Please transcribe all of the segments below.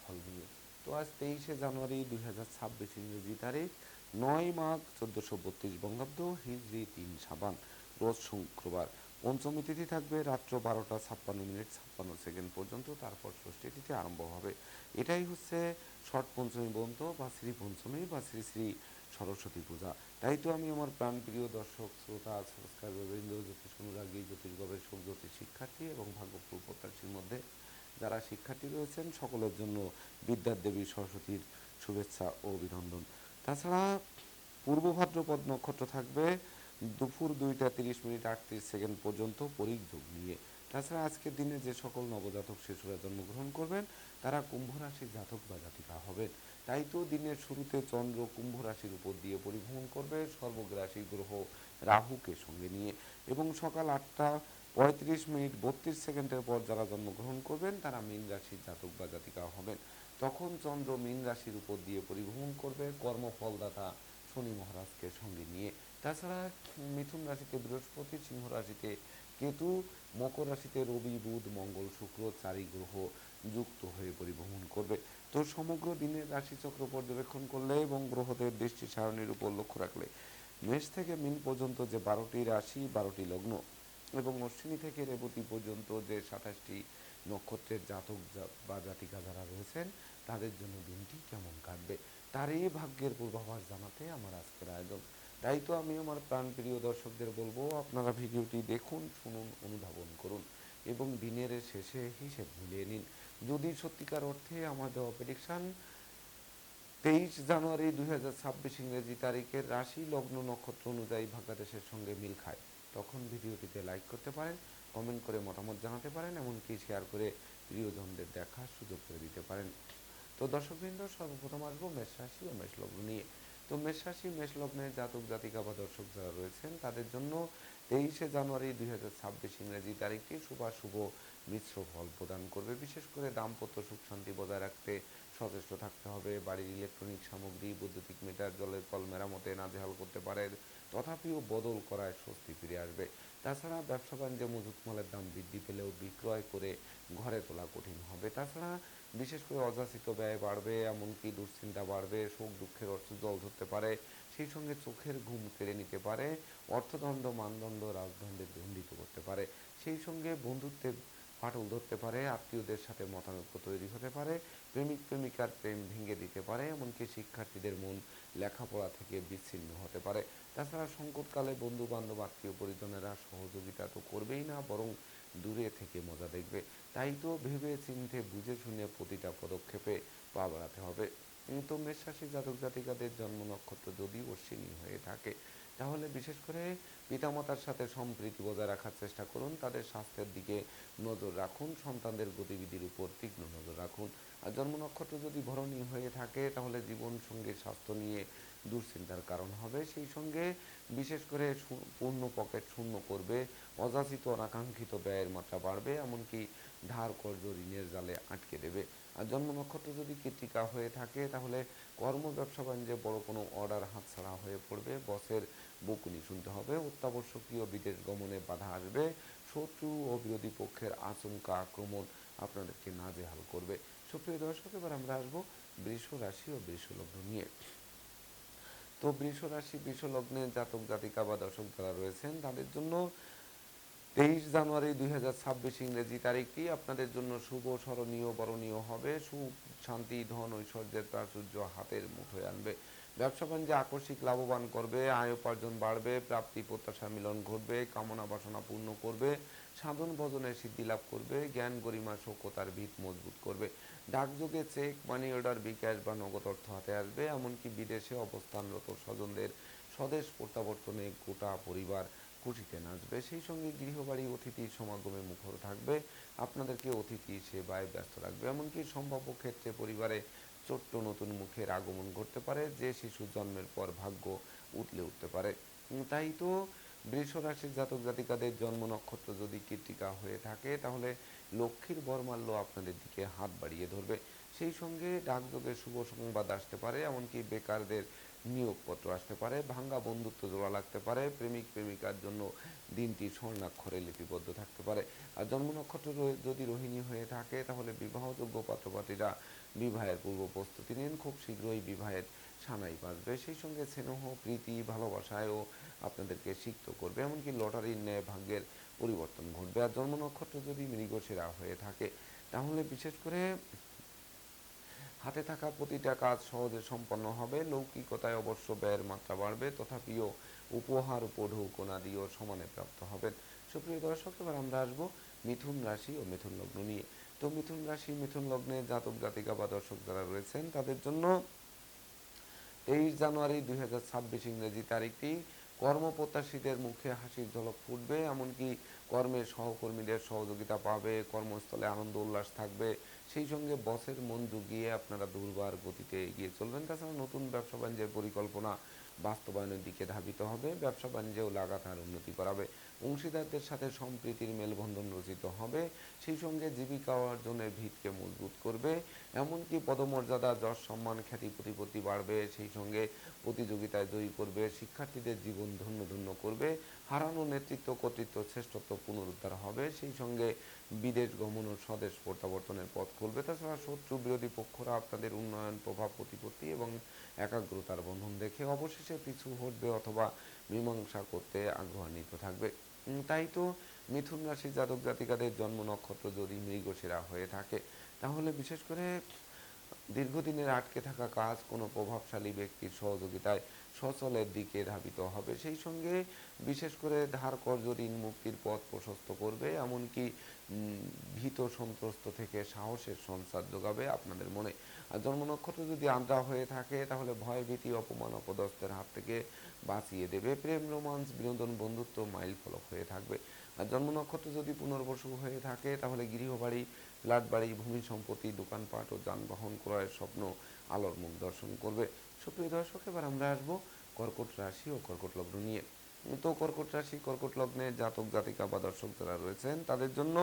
রাশিফল নিয়ে। তো আজ 23শে জানুয়ারি 2026 ইংরেজি তারিখ, 9 মাঘ 1432 বঙ্গাব্দ, হিজরি 3 শাবান, রোজ শুক্রবার। পঞ্চমী তিথি থাকবে রাত্র 12টা 56 মিনিট 56 সেকেন্ড পর্যন্ত, তারপর ষষ্ঠী তিথি আরম্ভ হবে। এটাই হচ্ছে ষট পঞ্চমী বন্ত বা শ্রী পঞ্চমী বা শ্রী শ্রী সরস্বতী পূজা। তাই তো আমি আমার প্রাণপ্রিয় দর্শক শ্রোতা সাবস্ক্রাইবারবৃন্দ, জ্যোতিষ অনুরাগী, জ্যোতিষ গবেষক, জ্যোতিষ শিক্ষার্থী এবং ভাগ্যফল প্রত্যাশীর মধ্যে যারা শিক্ষার্থী রয়েছেন সকলের জন্য বিদ্যার দেবী সরস্বতীর শুভেচ্ছা ও অভিনন্দন। তাছাড়া পূর্ব ভাদ্রপদ নক্ষত্র থাকবে দুপুর 2টা 30 মিনিট 38 সেকেন্ড পর্যন্ত পরিগ যোগ নিয়ে। তাছাড়া আজকের দিনে যে সকল নবজাতক শিশুরা জন্মগ্রহণ করবেন তারা কুম্ভ রাশির জাতক বা জাতিকা হবেন। তাই তো দিনের শুরুতে চন্দ্র কুম্ভ রাশির উপর দিয়ে পরিভ্রমণ করবে সর্বগ্রাসী গ্রহ রাহুকে সঙ্গে নিয়ে, এবং সকাল 8টা 35 মিনিট 32 সেকেন্ডের পর যারা জন্মগ্রহণ করবেন তারা মীন রাশির জাতক বা জাতিকা হবেন। তখন চন্দ্র মীন রাশির উপর দিয়ে পরিভ্রমণ করবে কর্মফলদাতা শনি মহারাজকে সঙ্গে নিয়ে। তাছাড়া মিথুন রাশিতে বৃহস্পতি, সিংহ রাশিতে কেতু, মকর রাশিতে রবি, বুধ, মঙ্গল, শুক্র চারি গ্রহ যুক্ত হয়ে পরিভ্রমণ করবে। তো সমগ্র দিনের রাশিচক্র পর্যবেক্ষণ করলে এবং গ্রহদের দৃষ্টি সারণীর উপর লক্ষ্য রাখলে মেষ থেকে মীন পর্যন্ত যে 12টি রাশি, 12টি লগ্ন এবং অশ্বিনী থেকে রেবতী পর্যন্ত যে 27টি নক্ষত্রের জাতক বা জাতিকা যারা রয়েছেন তাদের জন্য দিনটি কেমন কাটবে তারই ভাগ্যের পূর্বাভাস জানাতে আমার আজকের আয়োজন। তাই তো আমি আমার প্রাণপ্রিয় দর্শকদের বলবো, আপনারা ভিডিওটি দেখুন, শুনুন, অনুধাবন করুন এবং দিনের শেষে হিসেব মিলিয়ে নিন। যদি সত্যিকার অর্থে আমার দেওয়া প্রেডিকশান 23 জানুয়ারি 2026 ইংরেজি তারিখের রাশি লগ্ন নক্ষত্র অনুযায়ী ভাগ্যাদেশের সঙ্গে মিল খায়, তখন ভিডিওটিতে লাইক করতে পারেন, কমেন্ট করে মতামত জানাতে পারেন, এমনকি শেয়ার করে প্রিয়জনদের দেখার সুযোগ করে দিতে পারেন। তো দর্শকবৃন্দ, সর্বপ্রথম আসবো মেষ রাশি ও মেষ লগ্ন নিয়ে। তো মেষ রাশি মেষ লগ্নের জাতক জাতিকা বা দর্শক যারা রয়েছেন তাদের জন্য 23 জানুয়ারি 2026 ইংরেজি তারিখটি শুভ মিশ্র ফল প্রদান করবে। বিশেষ করে দাম্পত্য সুখ শান্তি বজায় রাখতে সচেষ্ট থাকতে হবে। বাড়ির ইলেকট্রনিক সামগ্রী, বৈদ্যুতিক মিটার, জলের কল মেরামতে নাজেহাল করতে পারে, তথাপিও বদল করায় স্বস্তি ফিরে আসবে। তাছাড়া ব্যবসা বাণিজ্যে মজুত মালের দাম বৃদ্ধি পেলেও বিক্রয় করে ঘরে তোলা কঠিন হবে। তাছাড়া বিশেষ করে অযাচিত ব্যয় বাড়বে, এমনকি দুশ্চিন্তা বাড়বে, শোক দুঃখের অর্থ জল ধরতে পারে, সেই সঙ্গে চোখের ঘুম কেড়ে নিতে পারে, অর্থদণ্ড মানদণ্ড রাজদণ্ডে দণ্ডিত করতে পারে, সেই সঙ্গে বন্ধুত্বে ফাটল ধরতে পারে, আত্মীয়দের সাথে মতানৈক্য তৈরি হতে পারে, প্রেমিক প্রেমিকার প্রেম ভেঙে দিতে পারে, এমনকি শিক্ষার্থীদের মন লেখাপড়া থেকে বিচ্ছিন্ন হতে পারে। তাছাড়া সংকটকালে বন্ধু বান্ধব আত্মীয় পরিজনেরা সহযোগিতা তো করবেই না, বরং দূরে থেকে মজা দেখবে। তাই তো ভেবে চিন্তে বুঝে শুনে প্রতিটা পদক্ষেপে পা বাড়াতে হবে। তো মেষ রাশি জাতক জাতিকাদের জন্ম নক্ষত্র যদি অশ্বিনী হয়ে থাকে তাহলে বিশেষ করে পিতামাতার সাথে সম্প্রীতি বজায় রাখার চেষ্টা করুন, তাদের স্বাস্থ্যের দিকে নজর রাখুন, সন্তানদের গতিবিধির উপর তীক্ষ্ণ নজর রাখুন। আর জন্ম নক্ষত্র যদি ভরণী হয়ে থাকে তাহলে জীবন সঙ্গীর স্বাস্থ্য নিয়ে দুশ্চিন্তার কারণ হবে। সেই সঙ্গে বিশেষ করে পূর্ণ পকেট শূন্য করবে, অযাচিত অনাকাঙ্ক্ষিত ব্যয়ের মাত্রা বাড়বে, এমনকি ধার কর্জ ঋণের জালে আটকে দেবে। আর জন্ম নক্ষত্র যদি কৃত্তিকা হয়ে থাকে তাহলে কর্ম ব্যবসা বাণিজ্যে বড় কোনো অর্ডার হাতছাড়া হয়ে পড়বে, বসের বকুনি শুনতে হবে, অত্যাবশ্যকীয় বিদেশ গমনে বাধা আসবে, শত্রু ও বিরোধী পক্ষের আচমকা আক্রমণ আপনাদেরকে নাজেহাল করবে। সুপ্রিয় দর্শক, এবার আমরা আসবো বৃষ রাশি ও বৃষ লগ্ন নিয়ে। তো বৃষ রাশি বৃষ লগ্নে জাতক জাতিকা বা দর্শক যারা রয়েছেন তাদের জন্য 23 জানুয়ারি 2026 ইংরেজি তারিখটি আপনাদের জন্য শুভ, স্মরণীয়, বরণীয় হবে। সুখ শান্তি ধন ঐশ্বর্যের প্রাচুর্য হাতের মুঠোয় আনবে। ব্যবসা বাণিজ্যে আকস্মিক লাভবান করবে, আয় উপার্জন বাড়বে, প্রাপ্তি প্রত্যাশা মিলন ঘটবে, কামনা বাসনা পূর্ণ করবে, সাধন ভজনে সিদ্ধি লাভ করবে, জ্ঞান গরিমা সৌখ্যতার ভিত মজবুত করবে। ডাকযোগে চেক, মানি অর্ডার, বিকাশ বা নগদ অর্থ হাতে আসবে, এমনকি বিদেশে অবস্থানরত স্বজনদের স্বদেশ প্রত্যাবর্তনে গোটা পরিবার খুশিতে নাচবে। সেই সঙ্গে গৃহবাড়ি অতিথির সমাগমে মুখর থাকবে, আপনাদেরকে অতিথি সেবায় ব্যস্ত রাখবে, এমনকি সম্ভাব্য ক্ষেত্রে পরিবারে ছোট্ট নতুন মুখের আগমন ঘটতে পারে, যে শিশু জন্মের পর ভাগ্য উতলে উঠতে পারে। তাই তো বৃষ রাশির জাতক জাতিকাদের জন্ম নক্ষত্র যদি কৃত্তিকা হয়ে থাকে তাহলে লক্ষ্মীর বরমাল্য আপনাদের দিকে হাত বাড়িয়ে ধরবে। সেই সঙ্গে ডাকযোগে শুভ সংবাদ আসতে পারে, এমনকি বেকারদের নিয়োগপত্র আসতে পারে, ভাঙ্গা বন্ধুত্ব জোড়া লাগতে পারে, প্রেমিক প্রেমিকার জন্য দিনটি স্বর্ণাক্ষরে লিপিবদ্ধ থাকতে পারে। আর জন্ম নক্ষত্র যদি রোহিণী হয়ে থাকে তাহলে বিবাহযোগ্য পাত্রপাত্রীরা বিবাহের পূর্ব প্রস্তুতি নিন, খুব শীঘ্রই বিবাহের সানাই বাজবে। সেই সঙ্গে স্নেহ প্রীতি ভালোবাসায়ও আপনাদেরকে সিক্ত করবে, এমনকি লটারির ন্যায় ভাগ্যের পরিবর্তন ঘটবে। আর জন্ম নক্ষত্র যদি মৃগশিরা হয়ে থাকে তাহলে বিশেষ করে হাতে থাকা প্রতিটা কাজ সহজে সম্পন্ন হবে, লৌকিকতায় অবশ্য ব্যয়ের মাত্রা বাড়বে, তথাপিও উপহার উপঢৌকনাদিও সমানে প্রাপ্ত হবেন। সুপ্রিয় দর্শক, এবার আমরা আসবো মিথুন রাশি ও মিথুন লগ্ন নিয়ে। তো মিথুন রাশি মিথুন লগ্নে জাতক জাতিকা বা দর্শক যারা রয়েছেন তাদের জন্য 23 জানুয়ারি 2026 ইংরেজি তারিখটি কর্মপ্রত্যাশীদের মুখে হাসির ঝলক ফুটবে, এমনকি কর্মের সহকর্মীদের সহযোগিতা পাবে, কর্মস্থলে আনন্দ উল্লাস থাকবে। সেই সঙ্গে বসের মন জুগিয়ে আপনারা দুর্বার গতিতে এগিয়ে চলবেন। তাছাড়া নতুন ব্যবসা বাণিজ্যের পরিকল্পনা বাস্তবায়নের দিকে ধাবিত হবে, ব্যবসা বাণিজ্যেও লাগাতার উন্নতি করাবে। অংশীদারদের সাথে সম্প্রীতির মেলবন্ধন রচিত হবে, সেই সঙ্গে জীবিকা অর্জনের ভিতকে মজবুত করবে, এমনকি পদমর্যাদা যশ সম্মান খ্যাতি প্রতিপত্তি বাড়বে, সেই সঙ্গে প্রতিযোগিতায় জয়ী করবে, শিক্ষার্থীদের জীবন ধন্য ধন্য করবে, হারানো নেতৃত্ব কর্তৃত্ব শ্রেষ্ঠত্ব পুনরুদ্ধার হবে, সেই সঙ্গে বিদেশ গমন ও স্বদেশ প্রত্যাবর্তনের পথ খুলবে। তাছাড়া শত্রু বিরোধী পক্ষরা আপনাদের উন্নয়ন প্রভাব প্রতিপত্তি এবং একাগ্রতার বন্ধন দেখে অবশেষে পিছু হটবে অথবা মীমাংসা করতে আগ্রহান্বিত থাকবে। তাই তো মিথুন রাশির জাতক জাতিকাদের জন্ম নক্ষত্র যদি মৃগশিরা হয়ে থাকে তাহলে বিশেষ করে দীর্ঘদিনের আটকে থাকা কাজ কোনো প্রভাবশালী ব্যক্তির সহযোগিতায় সচলের দিকে ধাবিত হবে, সেই সঙ্গে বিশেষ করে ধার কর্জ ঋণ মুক্তির পথ প্রশস্ত করবে, এমনকি ভীত সন্ত্রস্ত থেকে সাহসের সঞ্চার যোগাবে আপনাদের মনে। আর জন্ম নক্ষত্র যদি আদ্রা হয়ে থাকে তাহলে ভয় ভীতি অপমান অপদস্থের হাত থেকে বাঁচিয়ে দেবে, প্রেম রোমান্স বিনোদন বন্ধুত্ব মাইল ফলক হয়ে থাকবে। আর জন্ম নক্ষত্র যদি পুনর্বসু হয়ে থাকে তাহলে গৃহবাড়ি ফ্ল্যাট বাড়ি ভূমি সম্পত্তি দোকানপাট ও যানবাহন ক্রয়ের স্বপ্ন আলোর মুখ দর্শন করবে। সুপ্রিয় দর্শক, এবার আমরা আসবো কর্কট রাশি ও কর্কট লগ্ন নিয়ে। তো কর্কট রাশি কর্কট লগ্নে জাতক জাতিকা বা দর্শক যারা রয়েছেন তাদের জন্য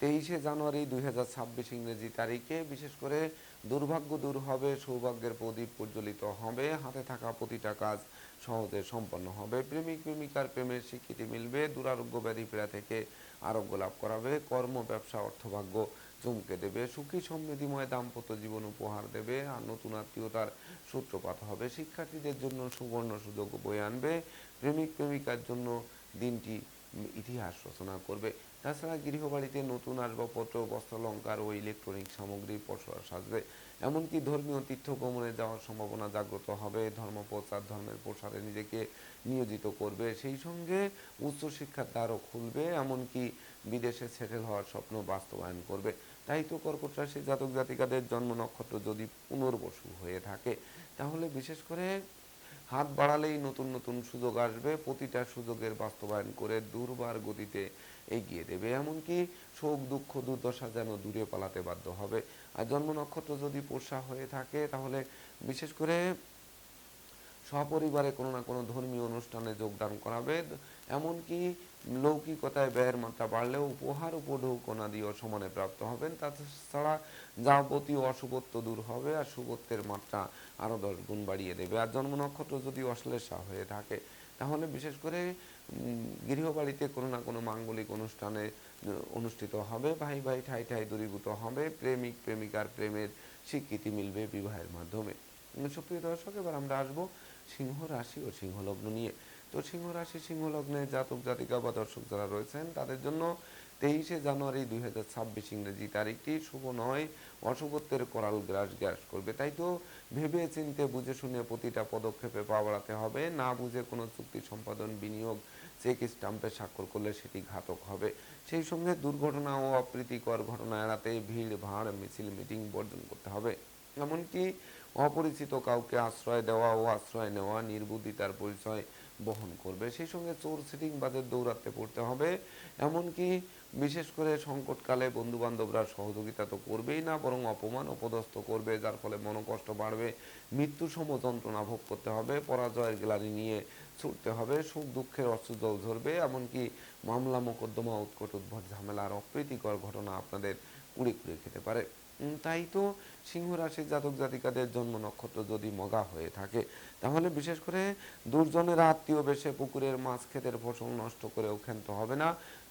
23 জানুয়ারি 2026 ইংরেজি তারিখে বিশেষ করে দুর্ভাগ্য দূর হবে, সৌভাগ্যের প্রদীপ প্রজ্বলিত হবে, হাতে থাকা প্রতিটা কাজ সহজে সম্পন্ন হবে, প্রেমিক প্রেমিকার প্রেমের স্বীকৃতি মিলবে, দুরারোগ্য ব্যাধি পীড়া থেকে আরোগ্য লাভ করাবে, কর্ম ব্যবসা অর্থভাগ্য চমকে দেবে, সুখী সমৃদ্ধিময় দাম্পত্য জীবন উপহার দেবে, আর নতুন আত্মীয়তার সূত্রপাত হবে, শিক্ষার্থীদের জন্য সুবর্ণ সুযোগ বয়ে আনবে, প্রেমিক প্রেমিকার জন্য দিনটি ইতিহাস রচনা করবে। তাছাড়া গৃহবাড়িতে নতুন আসবাবপত্র বস্ত্রালঙ্কার ও ইলেকট্রনিক সামগ্রী পসরা সাজবে, এমনকি ধর্মীয় তীর্থ ভ্রমণে যাওয়ার সম্ভাবনা জাগ্রত হবে, ধর্ম প্রচার ধর্মের প্রসারে নিজেকে নিয়োজিত করবে, সেই সঙ্গে উচ্চশিক্ষার দ্বারও খুলবে, এমনকি বিদেশে সেটেল হওয়ার স্বপ্ন বাস্তবায়ন করবে। তাই তো কর্কট রাশির জাতক জাতিকাদের জন্ম নক্ষত্র যদি পুনর্বসু হয়ে থাকে তাহলে বিশেষ করে হাত বাড়ালেই নতুন নতুন সুযোগ আসবে, প্রতিটা সুযোগের বাস্তবায়ন করে দুর্বার গতিতে এগিয়ে দেবে, এমনকি শোক দুঃখ দুর্দশা যেন দূরে পালাতে বাধ্য হবে। আর জন্ম নক্ষত্র যদি পোষা হয়ে থাকে তাহলে বিশেষ করে সপরিবারে কোনো না কোনো ধর্মীয় অনুষ্ঠানে যোগদান করাবে, এমনকি লৌকিকতায় ব্যয়ের মাত্রা বাড়লেও উপহার উপঢৌকনাদিও সমানে প্রাপ্ত হবেন। তাছাড়া যাবতীয় অশুভত্ব দূর হবে আর শুভত্বের মাত্রা আরও 10 গুণ বাড়িয়ে দেবে। আর জন্ম নক্ষত্র যদি অশ্লেষা হয়ে থাকে তাহলে বিশেষ করে গৃহবাড়িতে কোনো না কোনো মাঙ্গলিক অনুষ্ঠানে অনুষ্ঠিত হবে, ভাই ভাই ঠাই ঠাই দূরীভূত হবে, প্রেমিক প্রেমিকার প্রেমের স্বীকৃতি মিলবে বিবাহের মাধ্যমে। সুপ্রিয় দর্শক, এবার আমরা আসবো সিংহ রাশি ও সিংহ লগ্ন নিয়ে। তো সিংহ রাশি সিংহ লগ্নে জাতক জাতিকা বা দর্শক যারা রয়েছেন তাদের জন্য 23 জানুয়ারি 2026 ইংরেজি তারিখটি শুভ নয়, অশুভত্বের করাল গ্রাস করবে। তাই তো ভেবে চিনতে বুঝে শুনে প্রতিটা পদক্ষেপে পা বাড়াতে হবে, না বুঝে কোনো চুক্তি সম্পাদন বিনিয়োগ চেক স্টাম্পে স্বাক্ষর করলে সেটি ঘাতক হবে। সেই সঙ্গে দুর্ঘটনা ও অপ্রীতিকর ঘটনা এড়াতে ভিড় ভাড় মিছিল মিটিং বর্জন করতে হবে, এমনকি অপরিচিত কাউকে আশ্রয় দেওয়া ও আশ্রয় নেওয়া নির্বুদ্ধিতার পরিচয় বহন করবে। সেই সঙ্গে চোর সিটিং বাজের দৌরাত্মে পড়তে হবে, এমনকি বিশেষ করে সংকটকালে বন্ধু বান্ধবরা সহযোগিতা তো করবেই না বরং অপমান অপদস্থ করবে, যার ফলে মনোকষ্ট বাড়বে, মৃত্যু সম যন্ত্রণা ভোগ করতে হবে, পরাজয়ের গ্লানি নিয়ে ছুটতে হবে, সুখ দুঃখের অশ্রুজল ঝরবে, এমনকি মামলা মোকদ্দমা উৎকট উদ্ভট ঝামেলার অপ্রীতিকর ঘটনা আপনাদের কুড়ে কুড়ে খেতে পারে। তাই তো সিংহ রাশির জাতক জাতিকাদের জন্ম নক্ষত্র যদি মগা হয়ে থাকে, তাহলে বিশেষ করে দুর্জনের আত্মীয় বেশে পুকুরের মাছ ক্ষেতের ফসল নষ্ট করেও ক্ষান্ত হবে না,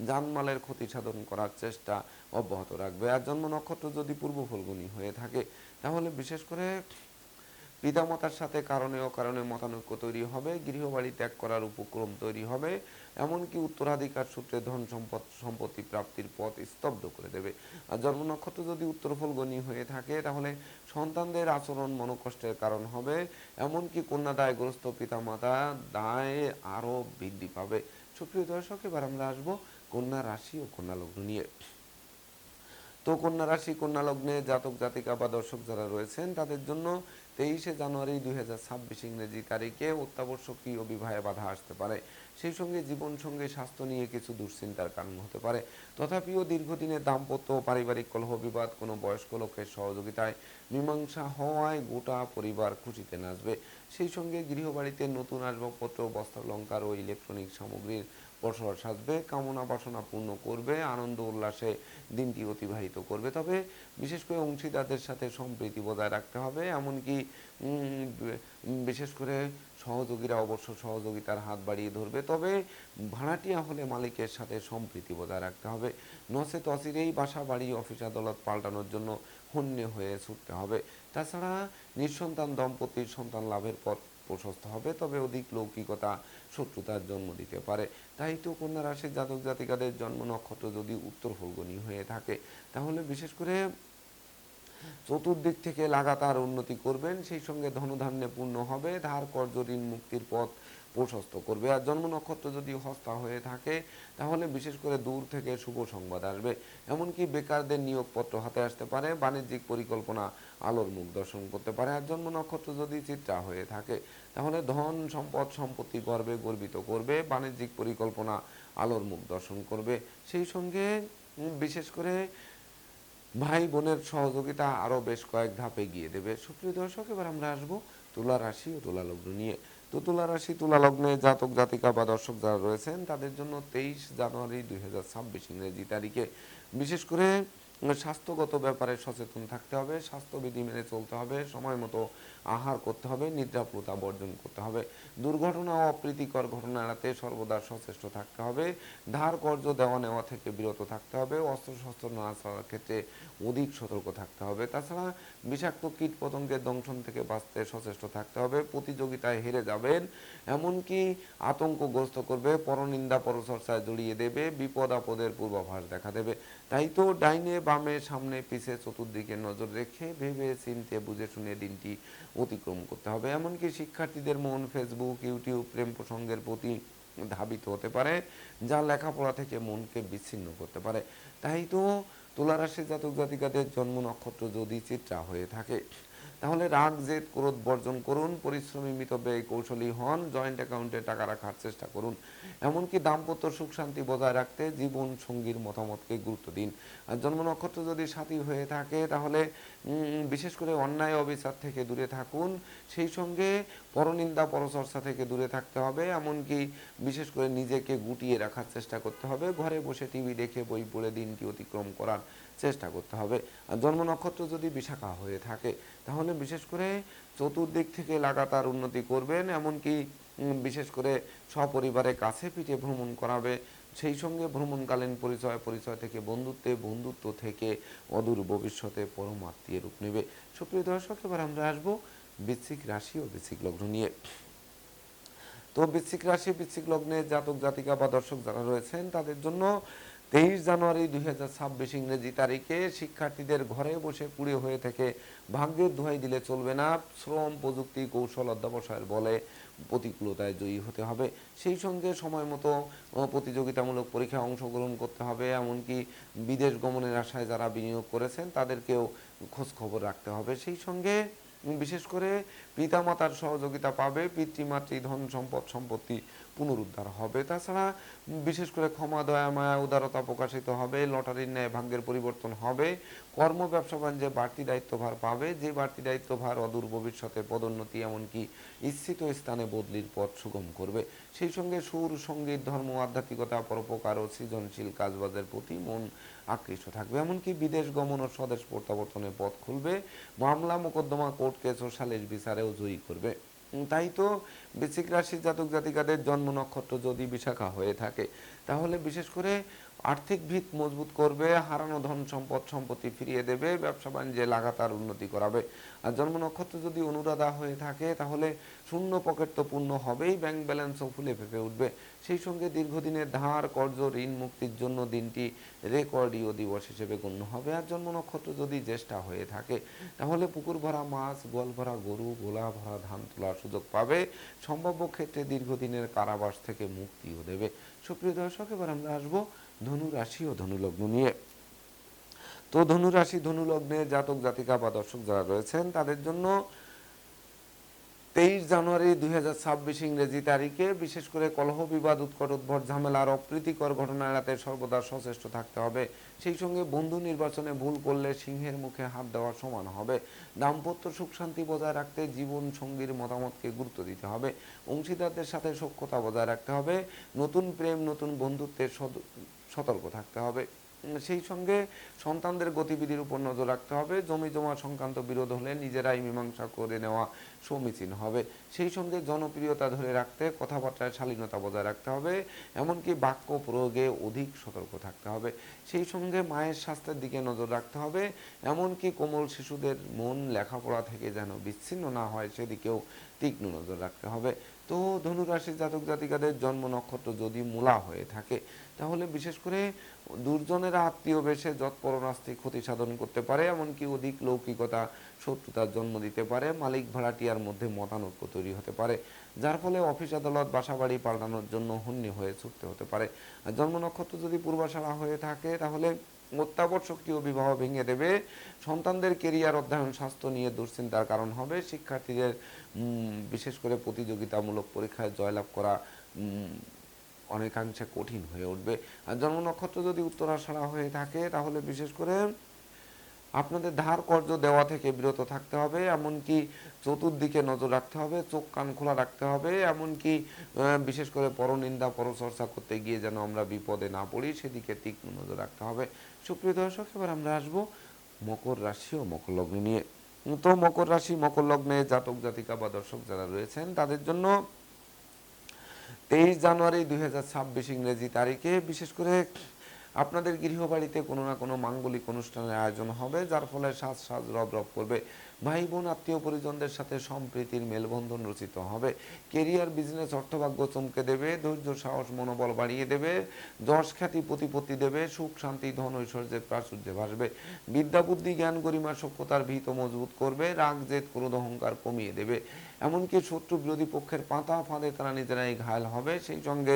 জানমালের ক্ষতি সাধন করার চেষ্টা অব্যাহত রাখবে। আর জন্ম নক্ষত্র যদি পূর্ব ফল্গুনী হয়ে থাকে, তাহলে বিশেষ করে পিতামাতার সাথে কারণে অকারণে মতানৈক্য তৈরি হবে, গৃহবাড়ি ত্যাগ করার উপক্রম তৈরি হবে, এমনকি উত্তরাধিকার সূত্রে ধন সম্পত্তি প্রাপ্তির পথ স্তব্ধ করে দেবে। আর জন্ম নক্ষত্র যদি উত্তর ফল্গুনী হয়ে থাকে, তাহলে সন্তানদের আচরণ মনোকষ্টের কারণ হবে, এমনকি কন্যা দায়গ্রস্ত পিতামাতা দায় আরও বৃদ্ধি পাবে। সুপ্রিয় দর্শক, এবার আমরা আসবো কন্যা রাশি ও কন্যা লগ্ন নিয়ে। তো কন্যা রাশি কন্যা লগ্নে জাতক জাতিকা বা দর্শক যারা রয়েছেন, তাদের জন্য 23শে জানুয়ারি 2026 ইংরেজি তারিখে অত্যাবশ্যকীয় বিবাহে বাধা আসতে পারে। সেই সঙ্গে জীবন সঙ্গে স্বাস্থ্য নিয়ে কিছু দুশ্চিন্তার কারণ হতে পারে। তথাপিও দীর্ঘদিনের দাম্পত্য পারিবারিক কলহ বিবাদ কোনো বয়স্ক লোকের সহযোগিতায় মীমাংসা হওয়ায় গোটা পরিবার খুশিতে নাচবে। সেই সঙ্গে গৃহবাড়িতে নতুন আসবাবপত্র, বস্ত্রালঙ্কার ও ইলেকট্রনিক সামগ্রীর বসর সাজবে, কামনা বাসনা পূর্ণ করবে, আনন্দ উল্লাসে দিনটি অতিবাহিত করবে। তবে বিশেষ করে অংশীদারদের সাথে সম্প্রীতি বজায় রাখতে হবে, এমনকি বিশেষ করে সহযোগীরা অবশ্য সহযোগিতার হাত বাড়িয়ে ধরবে। তবে ভাড়াটিয়া হলে মালিকের সাথে সম্প্রীতি বজায় রাখতে হবে, নচেত অচিরেই বাসা বাড়ি অফিস আদালত পাল্টানোর জন্য হন্যে হয়ে ছুটতে হবে। তাছাড়া নিঃসন্তান দম্পতির সন্তান লাভের পথ প্রশস্ত হবে, তবে অধিক লৌকিকতা শত্রুতার জন্ম দিতে পারে। তাই তো কন্যা রাশির জাতক জাতিকাদের জন্ম নক্ষত্র যদি উত্তর ফল্গুনী হয়ে থাকে, তাহলে বিশেষ করে চতুর্দিক থেকে লাগাতার উন্নতি করবেন, সেই সঙ্গে ধনধান্যে পূর্ণ হবে, ধার কর্জ ঋণ মুক্তির পথ প্রশস্ত করবে। আর জন্ম নক্ষত্র যদি হস্তা হয়ে থাকে, তাহলে বিশেষ করে দূর থেকে শুভ সংবাদ আসবে, এমনকি বেকারদের নিয়োগপত্র হাতে আসতে পারে, বাণিজ্যিক পরিকল্পনা আলোর মুখ দর্শন করতে পারে। আর জন্ম নক্ষত্র যদি চিত্রা হয়ে থাকে, তাহলে ধন সম্পদ সম্পত্তি গর্বে গর্বিত করবে, বাণিজ্যিক পরিকল্পনা আলোর মুখ দর্শন করবে। সেই সঙ্গে বিশেষ করে ভাই বোনের সহযোগিতা আরও বেশ কয়েক ধাপ এগিয়ে দেবে। সুপ্রিয় দর্শক, এবার আমরা আসবো তুলা রাশি ও তুলা লগ্ন নিয়ে। তো তুলা রাশি তুলা লগ্নে জাতক জাতিকা বা দর্শক যারা রয়েছেন, তাদের জন্য 23 জানুয়ারি 2026 ইংরেজি তারিখে বিশেষ করে স্বাস্থ্যগত ব্যাপারে সচেতন থাকতে হবে, স্বাস্থ্যবিধি মেনে চলতে হবে, সময় মতো আহার করতে হবে, নিদ্রাপ্রতা বর্জন করতে হবে, দুর্ঘটনা ও অপ্রীতিকর ঘটনা এড়াতে সর্বদা সচেষ্ট থাকতে হবে, ধার কর্জ দেওয়া নেওয়া থেকে বিরত থাকতে হবে, অস্ত্রশস্ত্র না চলার ক্ষেত্রে অধিক সতর্ক থাকতে হবে। তাছাড়া বিষাক্ত কীট পতঙ্গের দংশন থেকে বাঁচতে সচেষ্ট থাকতে হবে, প্রতিযোগিতায় হেরে যাবেন, এমনকি আতঙ্কগ্রস্ত করবে, পরনিন্দা পরচর্চায় জড়িয়ে দেবে, বিপদ আপদের পূর্বাভাস দেখা দেবে। তাই তো ডাইনে বামে সামনে পিছে চতুর্দিকে নজর রেখে ভেবে চিনতে বুঝে শুনে দিনটি অতিক্রম করতে হবে। এমনকি শিক্ষার্থীদের মন ফেসবুক ইউটিউব প্রেম প্রসঙ্গের প্রতি ধাবিত হতে পারে, যা লেখাপড়া থেকে মনকে বিচ্ছিন্ন করতে পারে। তাই তো তুলা রাশির জাতক জাতিকাদের জন্ম নক্ষত্র যদি চিত্রা হয়ে থাকে, তাহলে রাগ জেদ ক্রোধ বর্জন করুন, পরিশ্রমী মিতব্যয়ী কৌশলী হন, জয়েন্ট অ্যাকাউন্টে টাকা রাখার চেষ্টা করুন, এমনকি দাম্পত্য সুখ শান্তি বজায় রাখতে জীবন সঙ্গীর মতামতকে গুরুত্ব দিন। আর জন্ম নক্ষত্র যদি সাথী হয়ে থাকে, তাহলে বিশেষ করে অন্যায় অবিচার থেকে দূরে থাকুন, সেই সঙ্গে পরনিন্দা পরচর্চা থেকে দূরে থাকতে হবে, এমনকি বিশেষ করে নিজেকে গুটিয়ে রাখার চেষ্টা করতে হবে, ঘরে বসে টিভি দেখে বই পড়ে দিনটি অতিক্রম করার চেষ্টা করতে হবে। আর জন্ম নক্ষত্র যদি বিশাখা হয়ে থাকে, তাহলে বিশেষ করে চতুর্দিক থেকে লাগাতার উন্নতি করবেন, এমনকি বিশেষ করে সপরিবারে কাছে পিঠে ভ্রমণ করাবে, সেই সঙ্গে ভ্রমণকালীন পরিচয় থেকে বন্ধুত্বে, বন্ধুত্ব থেকে অদূর ভবিষ্যতে পরমাত্মীয় রূপ নেবে। সুপ্রিয় দর্শক, এবার আমরা আসবো বৃশ্চিক রাশি ও বৃশ্চিক লগ্ন নিয়ে। তো বৃশ্চিক রাশি বৃশ্চিক লগ্নে জাতক জাতিকা বা দর্শক যারা রয়েছেন, তাদের জন্য 23 জানুয়ারি 2026 ইংরেজি তারিখে শিক্ষার্থীদের ঘরে বসে কুড়ে হয়ে থেকে ভাগ্যের দোহাই দিলে চলবে না, শ্রম প্রযুক্তি কৌশল অধ্যবসায়ের বলে প্রতিকূলতায় জয়ী হতে হবে। সেই সঙ্গে সময় মতো প্রতিযোগিতামূলক পরীক্ষায় অংশগ্রহণ করতে হবে, এমনকি বিদেশ গমনের আশায় যারা বিনিয়োগ করেছেন তাদেরকেও খোঁজ খবর রাখতে হবে। সেই সঙ্গে বিশেষ করে পিতামাতার সহযোগিতা পাবে, পিতৃমাতৃ ধন সম্পদ সম্পত্তি পুনরুদ্ধার হবে। তাছাড়া বিশেষ করে ক্ষমা দয়া মায়া উদারতা প্রকাশিত হবে, লটারির ন্যায় ভাগ্যের পরিবর্তন হবে, কর্ম ব্যবসা বাণিজ্যে বাড়তি দায়িত্বভার পাবে, যে বাড়তি দায়িত্বভার অদূর ভবিষ্যতে পদোন্নতি এমনকি ইচ্ছিত স্থানে বদলির পথ সুগম করবে। সেই সঙ্গে সুর সঙ্গীত ধর্ম আধ্যাত্মিকতা পরোপকার ও সৃজনশীল কাজবাজের প্রতি মন আকৃষ্ট থাকবে। এমনকি বিদেশ গমন ও স্বদেশ প্রত্যাবর্তনের পথ খুলবে। মামলা মোকদ্দমা কোর্ট কেস ও সালিশ বিচারেও জয়ী করবে। তাই তো বৃশ্চিক রাশির জাতক জাতিকাদের জন্ম নক্ষত্র যদি বিশাখা হয়ে থাকে, তাহলে বিশেষ করে আর্থিক ভিত মজবুত করবে, হারানো ধন সম্পদ সম্পত্তি ফিরিয়ে দেবে, ব্যবসা বাণিজ্যে লাগাতার উন্নতি করাবে। আর জন্ম নক্ষত্র যদি অনুরাধা হয়ে থাকে, তাহলে শূন্য পকেট তো পূর্ণ হবেই, ব্যাংক ব্যালেন্সও ফুলে ফেঁপে উঠবে। সেই সঙ্গে দীর্ঘদিনের ধার কর্জ ঋণ মুক্তির জন্য দিনটি রেকর্ডীয় দিবস হিসেবে গণ্য হবে। আর জন্ম নক্ষত্র যদি জ্যেষ্ঠা হয়ে থাকে, তাহলে পুকুর ভরা মাছ, গোয়াল ভরা গরু, গোলা ভরা ধান তোলার সুযোগ পাবে। সম্ভাব্য ক্ষেত্রে দীর্ঘদিনের কারাবাস থেকে মুক্তিও দেবে। সুপ্রিয় দর্শক, এবার আমরা আসবো ধনু রাশি ও ধনু লগ্ন নিয়ে। তো ধনু রাশি ধনু লগ্নে জাতক জাতিকা বা দর্শক যারা রয়েছেন, তাদের জন্য 23 জানুয়ারি 2026 ইংরেজি তারিখে বিশেষ করে কলহ বিবাদ উৎকট উদ্ভট ঝামেলা আর অপ্রীতিকর ঘটনা এড়াতে সর্বদা সচেষ্ট থাকতে হবে। সেই সঙ্গে বন্ধু নির্বাচনে ভুল করলে সিংহের মুখে হাত দেওয়া সমান হবে। দাম্পত্য সুখ শান্তি বজায় রাখতে জীবন সঙ্গীর মতামতকে গুরুত্ব দিতে হবে। অংশীদারদের সাথে সখ্যতা বজায় রাখতে হবে। নতুন প্রেম নতুন বন্ধুত্বের সতর্ক থাকতে হবে। সেই সঙ্গে সন্তানদের গতিবিধির উপর নজর রাখতে হবে। জমি জমা সংক্রান্ত বিরোধ হলে নিজেরাই মীমাংসা করে নেওয়া সমীচীন হবে। সেই সঙ্গে জনপ্রিয়তা ধরে রাখতে কথাবার্তায় শালীনতা বজায় রাখতে হবে। এমনকি বাক্য প্রয়োগে অধিক সতর্ক থাকতে হবে। সেই সঙ্গে মায়ের স্বাস্থ্যের দিকে নজর রাখতে হবে। এমনকি কোমল শিশুদের মন লেখাপড়া থেকে যেন বিচ্ছিন্ন না হয়, সেদিকেও তীক্ষ্ণ নজর রাখতে হবে। তো ধনুরাশির জাতক জাতিকাদের জন্ম নক্ষত্র যদি মূলা হয়ে থাকে, তাহলে বিশেষ করে দুর্জনেরা আত্মীয় বেশে যৎপরনাস্তি ক্ষতি সাধন করতে পারে। এমনকি অধিক লৌকিকতা শত্রুতার জন্ম দিতে পারে। মালিক ভাড়াটিয়ার মধ্যে মতানৈক্য তৈরি হতে পারে, যার ফলে অফিস আদালত বাসা বাড়ি পাল্টানোর জন্য হন্যে হয়ে ছুটতে হতে পারে। আর জন্ম নক্ষত্র যদি পূর্বাশারা হয়ে থাকে, তাহলে অত্যাবশ্যকীয় বিবাহ ভেঙে দেবে। সন্তানদের কেরিয়ার অধ্যয়ন স্বাস্থ্য নিয়ে দুশ্চিন্তার কারণ হবে। শিক্ষার্থীদের বিশেষ করে প্রতিযোগিতামূলক পরীক্ষায় জয়লাভ করা অনেকাংশে কঠিন হয়ে উঠবে। আর জন্ম নক্ষত্র যদি উত্তরাষাঢ়া হয়ে থাকে, তাহলে বিশেষ করে আপনাদের ধার কর্জ দেওয়া থেকে বিরত থাকতে হবে। এমনকি চতুর্দিকে নজর রাখতে হবে, চোখ কান খোলা রাখতে হবে। এমনকি বিশেষ করে পরনিন্দা পরচর্চা করতে গিয়ে যেন আমরা বিপদে না পড়ি, সেদিকে তীক্ষ্ণ নজর রাখতে হবে। সুপ্রিয় দর্শক, এবার আমরা আসবো মকর রাশি ও মকর লগ্ন নিয়ে। তো মকর রাশি মকর লগ্নে জাতক জাতিকা বা দর্শক যারা রয়েছেন, তাদের জন্য 23 জানুয়ারি 2026 ইংরেজি তারিখে বিশেষ করে আপনাদের গৃহবাড়িতে কোনো না কোনো মাঙ্গলিক অনুষ্ঠানের আয়োজন হবে, যার ফলে সাজ সাজ রব রব করবে। ভাই বোন আত্মীয় পরিজনদের সাথে সম্প্রীতির মেলবন্ধন রচিত হবে। কেরিয়ার বিজনেস অর্থভাগ্য চমকে দেবে। ধৈর্য সাহস মনোবল বাড়িয়ে দেবে। যশ খ্যাতি প্রতিপত্তি দেবে। সুখ শান্তি ধন ঐশ্বর্যের প্রাচুর্যে ভাসবে। বিদ্যা বুদ্ধি জ্ঞান গরিমা সভ্যতার ভিত মজবুত করবে। রাগ জেদ ক্রোধ অহংকার কমিয়ে দেবে। এমনকি শত্রু বিরোধী পক্ষের পাতা ফাঁদে তারা নিজেরাই ঘায়েল হবে। সেই সঙ্গে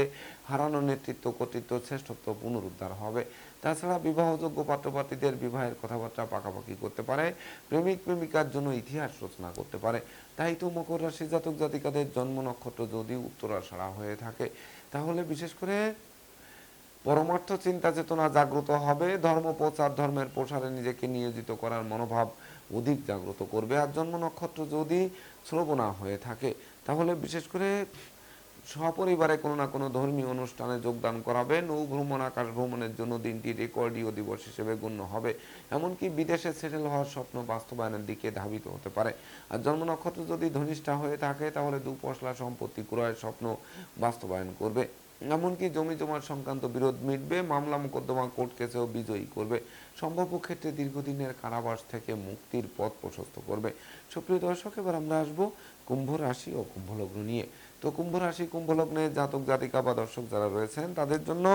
হারানো নেতৃত্ব কর্তৃত্ব শ্রেষ্ঠত্ব পুনরুদ্ধার হবে। তাছাড়া বিবাহযোগ্য পাত্রপাত্রীদের বিবাহের কথাবার্তা পাকাপাকি করতে পারে। প্রেমিক প্রেমিকার জন্য ইতিহাস রচনা করতে পারে। তাই তো মকর রাশি জাতক জাতিকাদের জন্ম নক্ষত্র যদি উত্তরাষাঢ়া হয়ে থাকে, তাহলে বিশেষ করে পরমার্থ চিন্তা চেতনা জাগ্রত হবে। ধর্ম প্রচার ধর্মের প্রসারে নিজেকে নিয়োজিত করার মনোভাব অধিক জাগ্রত করবে। আর জন্ম নক্ষত্র যদি শ্রবণা হয়ে থাকে, তাহলে বিশেষ করে সপরিবারে কোনো না কোনো ধর্মীয় অনুষ্ঠানে যোগদান করাবে। নৌ ভ্রমণ আকাশ ভ্রমণের জন্য দিনটি রেকর্ডীয় দিবস হিসেবে গণ্য হবে। এমনকি বিদেশে সেটেল হওয়ার স্বপ্ন বাস্তবায়নের দিকে ধাবিত হতে পারে। আর জন্ম নক্ষত্র যদি ধনিষ্ঠা হয়ে থাকে, তাহলে দুপশলা সম্পত্তি ক্রয়ের স্বপ্ন বাস্তবায়ন করবে। এমনকি জমি জমার সংক্রান্ত বিরোধ মিটবে। মামলা মোকদ্দমা কোর্ট কেসেও বিজয়ী করবে। সম্ভাব্য ক্ষেত্রে দীর্ঘদিনের কারাবাস থেকে মুক্তির পথ প্রশস্ত করবে। সুপ্রিয় দর্শক, এবার আমরা আসবো কুম্ভ রাশি ও কুম্ভ লগ্ন নিয়ে। তো কুম্ভ রাশি কুম্ভ লগ্নে জাতক জাতিকা বা দর্শক যারা রয়েছেন, তাদের জন্য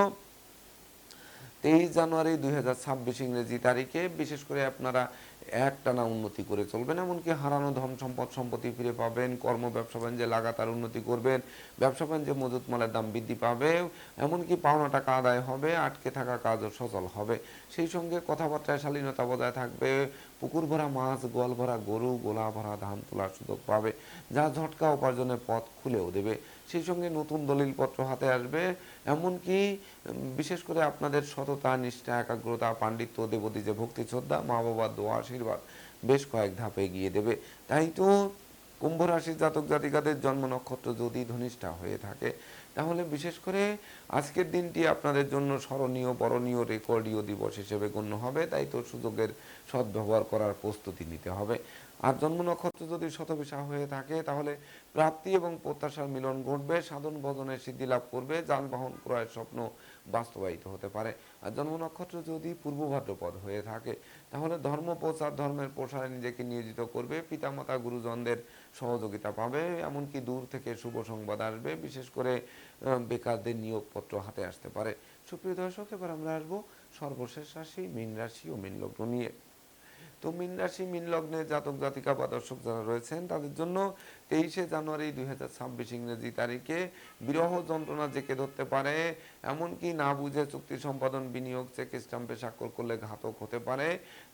23 জানুয়ারি 2026 ইংরেজি তারিখে বিশেষ করে আপনারা একটানা উন্নতি করে চলবেন। এমনকি হারানো ধন সম্পদ সম্পত্তি ফিরে পাবেন। কর্ম ব্যবসা বাণিজ্যে লাগাতার উন্নতি করবেন। ব্যবসা বাণিজ্যে মজুত মালের দাম বৃদ্ধি পাবে। এমনকি পাওনা টাকা আদায় হবে। আটকে থাকা কাজও সচল হবে। সেই সঙ্গে কথাবার্তায় শালীনতা বজায় থাকবে। পুকুর ভরা মাছ, গোয়াল ভরা গরু, গোলা ভরা ধান তোলার সুযোগ পাবে, যা ঝটকা উপার্জনের পথ খুলেও দেবে। সেই সঙ্গে নতুন দলিলপত্র হাতে আসবে। এমনকি বিশেষ করে আপনাদের সততা নিষ্ঠা একাগ্রতা পাণ্ডিত্য দেবতী যে ভক্তি শ্রদ্ধা মা বাবার দোয়া আশীর্বাদ বেশ কয়েক ধাপে এগিয়ে দেবে। তাই তো কুম্ভ রাশির জাতক জাতিকাদের জন্ম নক্ষত্র যদি ধনিষ্ঠা হয়ে থাকে, তাহলে বিশেষ করে আজকের দিনটি আপনাদের জন্য স্মরণীয়, বরণীয়, রেকর্ডীয় দিবস হিসেবে গণ্য হবে। তাই তো সুযোগের সদ্ব্যবহার করার প্রস্তুতি নিতে হবে। আর জন্ম নক্ষত্র যদি শতবিশা হয়ে থাকে তাহলে প্রাপ্তি এবং প্রত্যাশার মিলন ঘটবে, সাধন ভজনের সিদ্ধি লাভ করবে, যানবাহন ক্রয়ের স্বপ্ন বাস্তবায়িত হতে পারে। আর জন্ম নক্ষত্র যদি পূর্ব ভাদ্রপদ হয়ে থাকে তাহলে ধর্ম প্রচার, ধর্মের প্রসারে নিজেকে নিয়োজিত করবে, পিতামাতা গুরুজনদের সহযোগিতা পাবে, এমনকি দূর থেকে শুভ সংবাদ আসবে। বিশেষ করে বেকারদের নিয়োগপত্র হাতে আসতে পারে। সুপ্রিয় দর্শক, এবার আমরা আসবো সর্বশেষ রাশি মীন রাশি ও মীন লগ্ন নিয়ে। তো মীন রাশি মীন লগ্নে জাতক জাতিকা বা দর্শক যারা রয়েছেন তাদের জন্য 23শে জানুয়ারি 2026 ইংরেজি তারিখে বিরহ যন্ত্রণা জেঁকে ধরতে পারে। এমনকি না বুঝে চুক্তি সম্পাদন, বিনিয়োগ, চেক স্টাম্পে স্বাক্ষর করলে ঘাতক হতে পারে।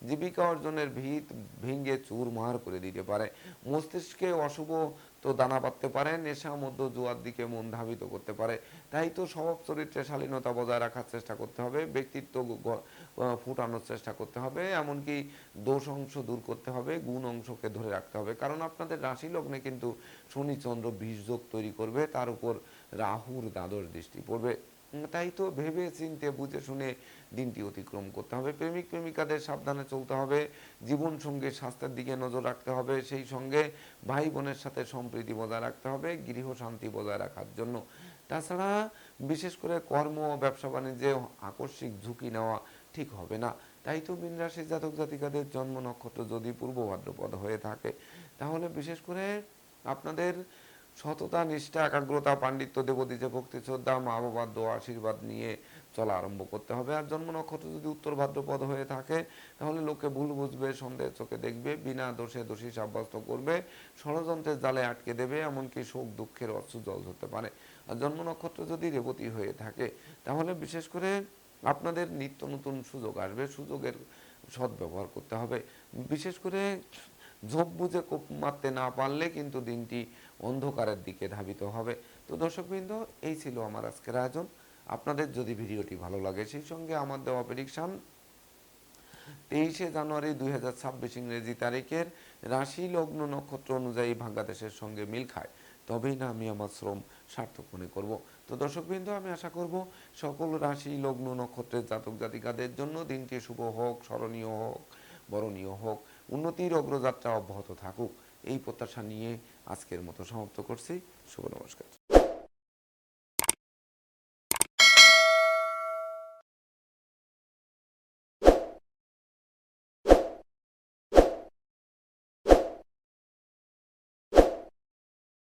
জীবিকা অর্জনের ভিত ভেঙে চুরমার করে দিতে পারে। মস্তিষ্কে অশুভ তো দানা বাঁধতে পারে। নেশা, মধ্য, জুয়ার দিকে মন ধাবিত করতে পারে। তাই তো স্বভাব চরিত্রে শালীনতা বজায় রাখার চেষ্টা করতে হবে, ব্যক্তিত্ব ফুটানোর চেষ্টা করতে হবে, এমনকি দোষ অংশ দূর করতে হবে, গুণ অংশকে ধরে রাখতে হবে। কারণ আপনাদের রাশি লগ্নে কিন্তু শনি চন্দ্র বিষযোগ তৈরি করবে, তার উপর রাহুর দ্বাদশ দৃষ্টি পড়বে। তাই তো ভেবে চিন্তে বুঝে শুনে দিনটি অতিক্রম করতে হবে। প্রেমিক প্রেমিকাদের সাবধানে চলতে হবে, জীবন সঙ্গীর স্বাস্থ্যের দিকে নজর রাখতে হবে, সেই সঙ্গে ভাই বোনের সাথে সম্প্রীতি বজায় রাখতে হবে গৃহ শান্তি বজায় রাখার জন্য। তাছাড়া বিশেষ করে কর্ম ও ব্যবসা বাণিজ্যে আকস্মিক ঝুঁকি নেওয়া ঠিক হবে না। তাই তো মীন রাশির জাতক জাতিকাদের জন্ম নক্ষত্র যদি পূর্ব ভাদ্রপদ হয়ে থাকে তাহলে বিশেষ করে আপনাদের সততা, নিষ্ঠা, একাগ্রতা, পাণ্ডিত্য, দেবদীজে ভক্তি শ্রদ্ধা, মা বাবার দোয়া আশীর্বাদ নিয়ে চলা আরম্ভ করতে হবে। আর জন্ম নক্ষত্র যদি উত্তর ভাদ্রপদ হয়ে থাকে তাহলে লোকে ভুল বুঝবে, সন্দেহের চোখে দেখবে, বিনা দোষে দোষী সাব্যস্ত করবে, ষড়যন্ত্রের জালে আটকে দেবে, এমনকি শোক দুঃখের অশ্রু জল ধরতে পারে। আর জন্ম নক্ষত্র যদি রেবতী হয়ে থাকে তাহলে বিশেষ করে আপনাদের নিত্য নতুন সুযোগ আসবে, সুযোগের সদ্ব্যবহার করতে হবে। বিশেষ করে ঝোপ বুঝে কোপ মারতে না পারলে কিন্তু দিনটি অন্ধকারের দিকে ধাবিত হবে। তো দর্শকবৃন্দ, এই ছিল আমার আজকের আয়োজন। আপনাদের যদি ভিডিওটি ভালো লাগে সেই সঙ্গে আমার দেওয়া প্রেডিকশান 23শে জানুয়ারি 2026 ইংরেজি তারিখের রাশি লগ্ন নক্ষত্র অনুযায়ী ভাগ্যাদেশের সঙ্গে মিল খায়, তবেই না আমি আমার শ্রম সার্থক মনে করব। তো দর্শকবৃন্দ, আমি আশা করব সকল রাশি লগ্ন নক্ষত্রের জাতক জাতিকাদের জন্য দিনটি শুভ হোক, স্মরণীয় হোক, বরণীয় হোক, উন্নতির অগ্রযাত্রা অব্যাহত থাকুক, এই প্রত্যাশা নিয়ে আজকের মতো সমাপ্ত করছি। শুভ নমস্কার।